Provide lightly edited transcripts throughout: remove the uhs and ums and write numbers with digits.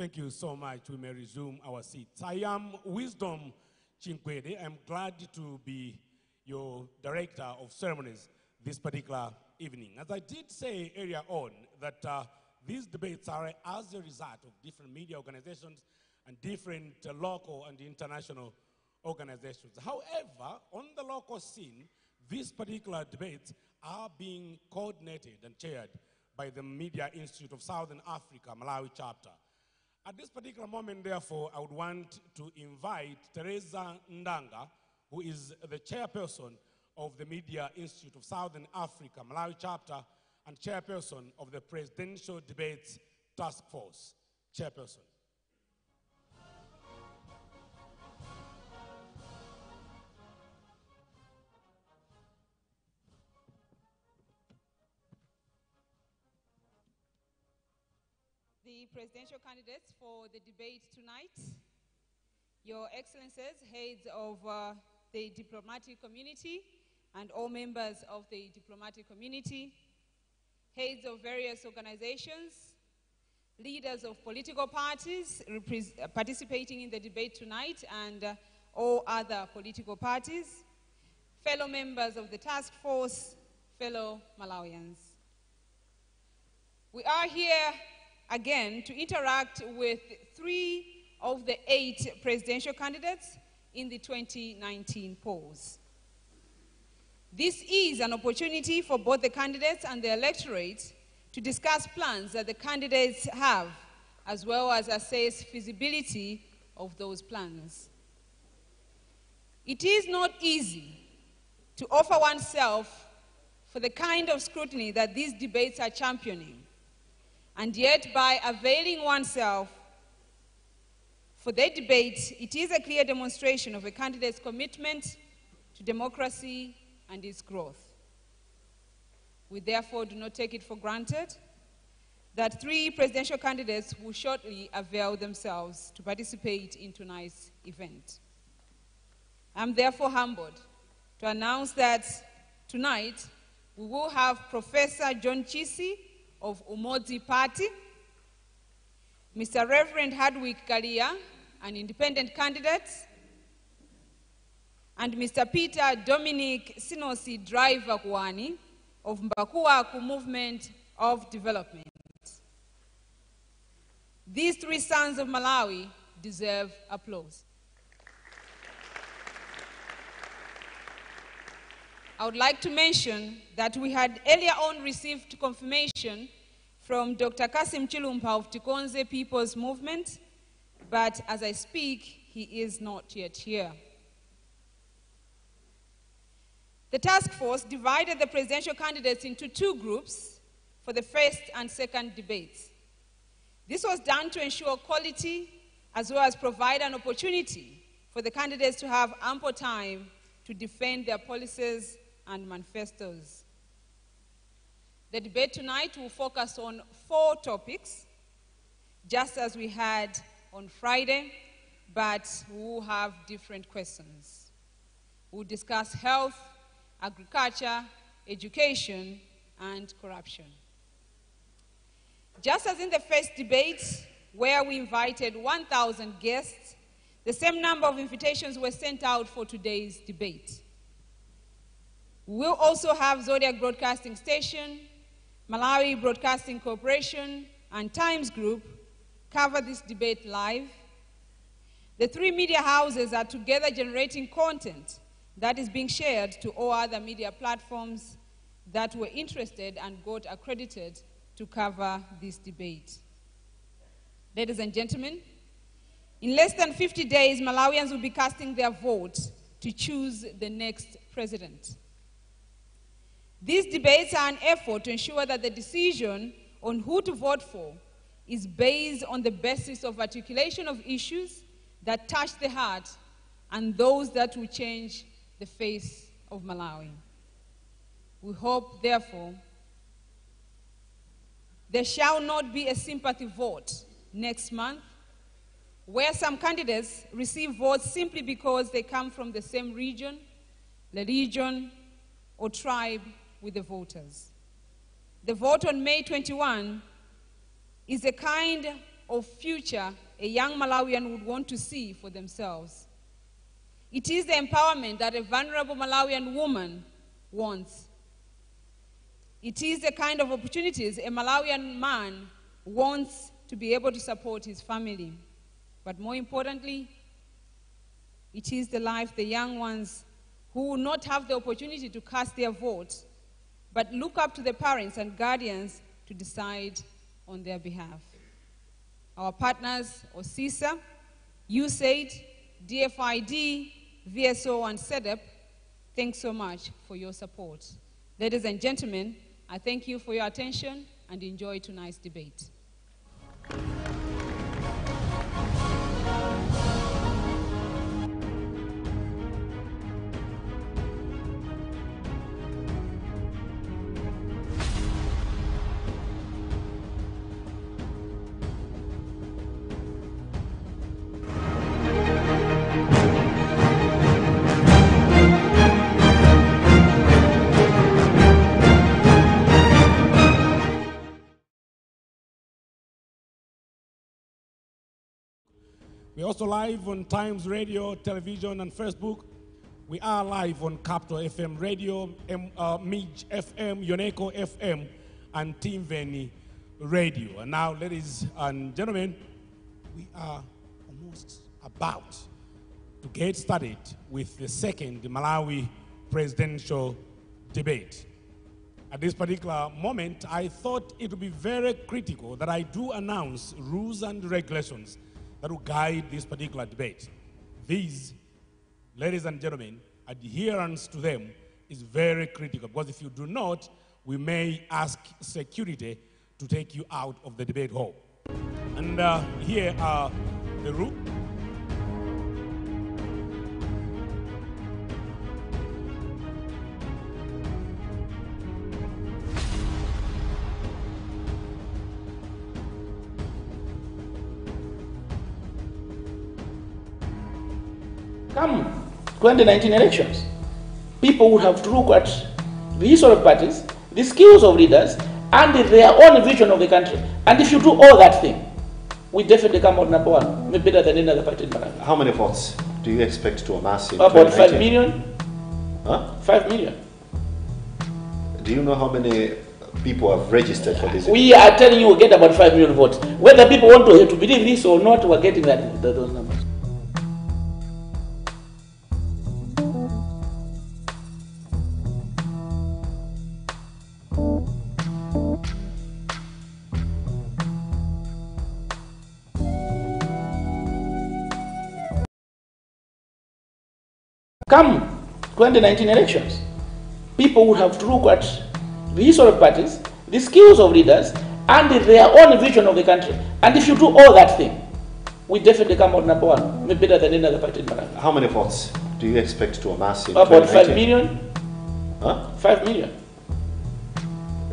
Thank you so much. We may resume our seats. I am Wisdom Chinkwede. I'm glad to be your director of ceremonies this particular evening. As I did say earlier on, that these debates are as a result of different media organizations and different local and international organizations. However, on the local scene, these particular debates are being coordinated and chaired by the Media Institute of Southern Africa, Malawi chapter. At this particular moment, therefore, I would want to invite Teresa Ndanga, who is the chairperson of the Media Institute of Southern Africa, Malawi chapter, and chairperson of the Presidential Debates Task Force. Chairperson. The presidential candidates for the debate tonight, Your Excellencies, heads of the diplomatic community and all members of the diplomatic community, heads of various organizations, leaders of political parties participating in the debate tonight and all other political parties, fellow members of the task force, fellow Malawians. We are here again to interact with 3 of the 8 presidential candidates in the 2019 polls. This is an opportunity for both the candidates and the electorate to discuss plans that the candidates have, as well as assess feasibility of those plans. It is not easy to offer oneself for the kind of scrutiny that these debates are championing. And yet, by availing oneself for their debate, it is a clear demonstration of a candidate's commitment to democracy and its growth. We therefore do not take it for granted that 3 presidential candidates will shortly avail themselves to participate in tonight's event. I'm therefore humbled to announce that tonight we will have Professor John Chisi of Umodzi Party, Mr. Reverend Hardwick Kalia, an independent candidate, and Mr. Peter Dominic Sinosi Driver Kwani of Mbakuaku Movement of Development. These 3 sons of Malawi deserve applause. I would like to mention that we had earlier on received confirmation from Dr. Kasim Chilumpa of Tikonze People's Movement, but as I speak, he is not yet here. The task force divided the presidential candidates into 2 groups for the first and second debates. This was done to ensure quality as well as provide an opportunity for the candidates to have ample time to defend their policies and manifestos. The debate tonight will focus on 4 topics, just as we had on Friday, but we will have different questions. We'll discuss health, agriculture, education, and corruption. Just as in the first debate, where we invited 1,000 guests, the same number of invitations were sent out for today's debate. We'll also have Zodiac Broadcasting Station, Malawi Broadcasting Corporation, and Times Group cover this debate live. The 3 media houses are together generating content that is being shared to all other media platforms that were interested and got accredited to cover this debate. Ladies and gentlemen, in less than 50 days, Malawians will be casting their vote to choose the next president. These debates are an effort to ensure that the decision on who to vote for is based on the basis of articulation of issues that touch the heart and those that will change the face of Malawi. We hope, therefore, there shall not be a sympathy vote next month, where some candidates receive votes simply because they come from the same region, religion, or tribe with the voters. The vote on May 21 is a kind of future a young Malawian would want to see for themselves. It is the empowerment that a vulnerable Malawian woman wants. It is the kind of opportunities a Malawian man wants to be able to support his family. But more importantly, it is the life the young ones who will not have the opportunity to cast their vote, but look up to the parents and guardians to decide on their behalf. Our partners, OSISA, USAID, DFID, VSO, and SEDEP, thanks so much for your support. Ladies and gentlemen, I thank you for your attention and enjoy tonight's debate. We're also live on Times Radio, television, and Facebook. We are live on Capital FM Radio, Midge FM, Yoneko FM, and Team Veni Radio. And now, ladies and gentlemen, we are almost about to get started with the second Malawi presidential debate. At this particular moment, I thought it would be very critical that I do announce rules and regulations that will guide this particular debate. These, ladies and gentlemen, adherence to them is very critical, because if you do not, we may ask security to take you out of the debate hall. And here are the rules. Come 2019 elections, people would have to look at the history of parties, the skills of leaders, and their own vision of the country. And if you do all that thing, we definitely come out number one, maybe better than any other party in Malawi. How many votes do you expect to amass in About 5 million. Huh? 5 million. Do you know how many people have registered for this? We are telling you we'll get about 5 million votes. Whether people want to believe this or not, we're getting those numbers. Come 2019 elections, people would have to look at the history of parties, the skills of leaders, and their own vision of the country. And if you do all that thing, we definitely come out number one, maybe better than any other party in Malawi. How many votes do you expect to amass in About 5 million. Huh? 5 million.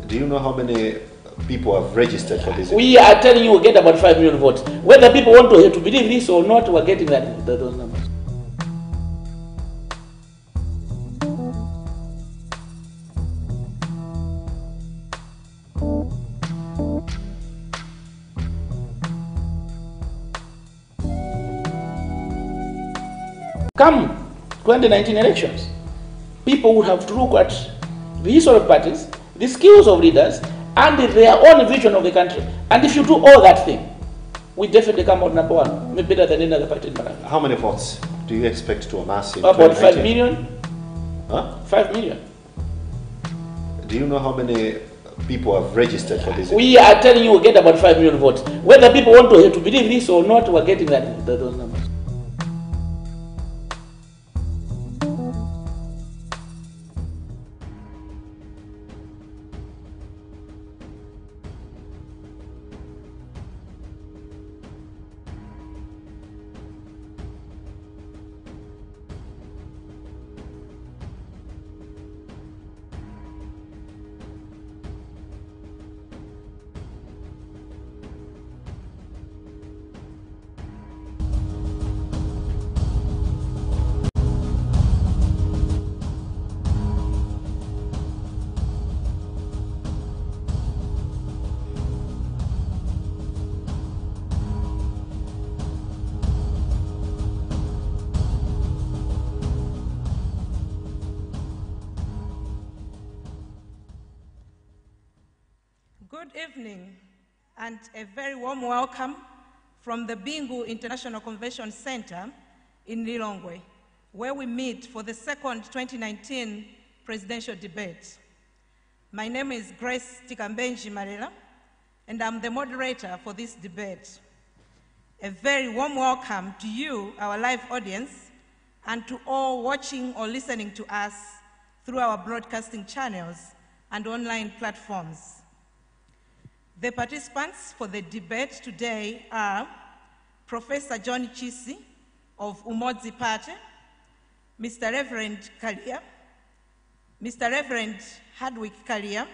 Do you know how many people have registered for this? We are telling you we'll get about 5 million votes. Whether people want to believe this or not, we're getting those numbers. Come 2019 elections, people would have to look at the history of parties, the skills of leaders, and their own vision of the country. And if you do all that thing, we definitely come out number one, maybe better than any other party in Malawi. How many votes do you expect to amass in About 5 million. Huh? 5 million. Do you know how many people have registered for this? We are telling you we'll get about 5 million votes. Whether people want to believe this or not, we're getting those numbers. evening and a very warm welcome from the Bingu International Convention Center in Lilongwe, where we meet for the second 2019 presidential debate. My name is Grace Tikambenji Marela, and I'm the moderator for this debate. A very warm welcome to you, our live audience, and to all watching or listening to us through our broadcasting channels and online platforms. The participants for the debate today are Professor John Chisi of Umodzi Party, Mr. Reverend Kalia, Mr. Reverend Hardwick Kalia,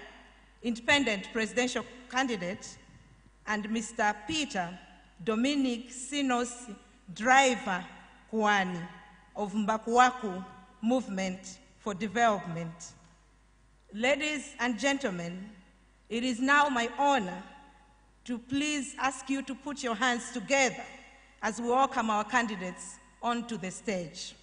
independent presidential candidate, and Mr. Peter Dominic Sinos Driver Kwani of Mbakuwaku Movement for Development. Ladies and gentlemen, it is now my honor to please ask you to put your hands together as we welcome our candidates onto the stage.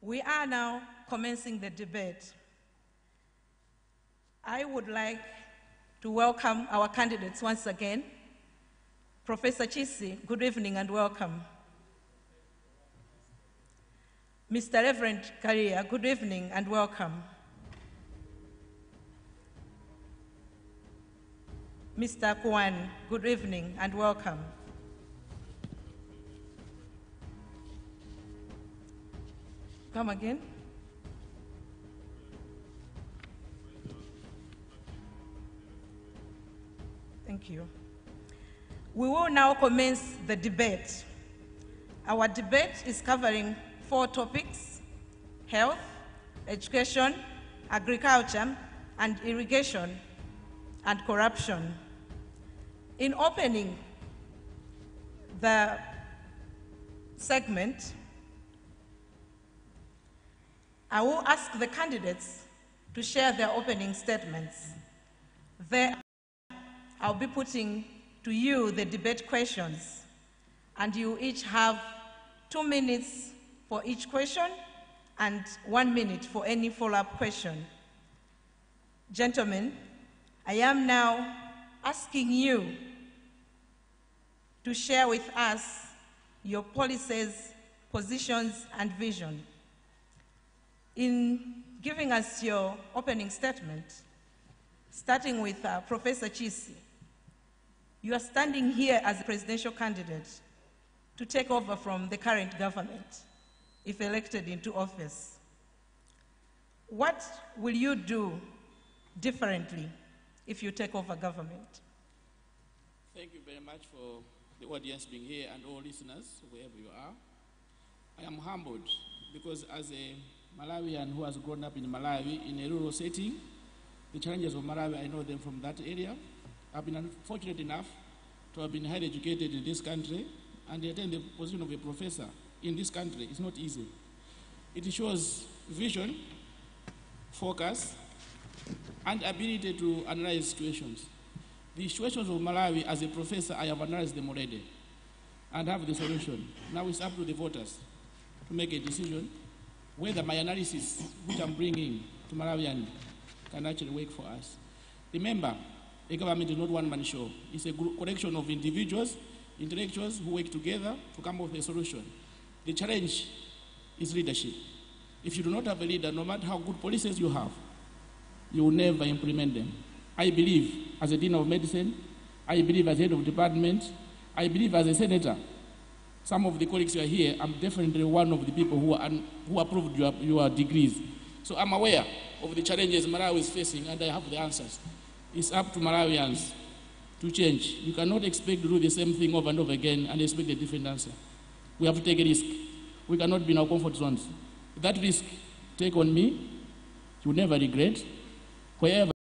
We are now commencing the debate. I would like to welcome our candidates once again. Professor Chisi, good evening and welcome. Mr. Reverend Kalia, good evening and welcome. Mr. Kwani, good evening and welcome. Come again. Thank you. We will now commence the debate. Our debate is covering 4 topics: health, education, agriculture, and irrigation, and corruption. In opening the segment, I will ask the candidates to share their opening statements. Then I'll be putting to you the debate questions, and you each have 2 minutes for each question and 1 minute for any follow-up question. Gentlemen, I am now asking you to share with us your policies, positions, and vision. In giving us your opening statement, starting with Professor Chisi, you are standing here as a presidential candidate to take over from the current government if elected into office. What will you do differently if you take over government? Thank you very much for the audience being here and all listeners, wherever you are. I am humbled because as a Malawian who has grown up in Malawi in a rural setting, the challenges of Malawi, I know them from that area. I've been unfortunate enough to have been highly educated in this country and attain the position of a professor in this country. It's not easy. It shows vision, focus, and ability to analyze situations. The situations of Malawi as a professor, I have analyzed them already and have the solution. Now it's up to the voters to make a decision whether my analysis, which I'm bringing to Malawian, can actually work for us. Remember, a government is not one-man show. It's a collection of individuals, intellectuals who work together to come up with a solution. The challenge is leadership. If you do not have a leader, no matter how good policies you have, you will never implement them. I believe, as a dean of medicine, I believe as head of department, I believe as a senator, some of the colleagues who are here, I'm definitely one of the people who approved your degrees. So I'm aware of the challenges Malawi is facing, and I have the answers. It's up to Malawians to change. You cannot expect to do the same thing over and over again and expect a different answer. We have to take a risk. We cannot be in our comfort zones. That risk, take on me, you will never regret. Wherever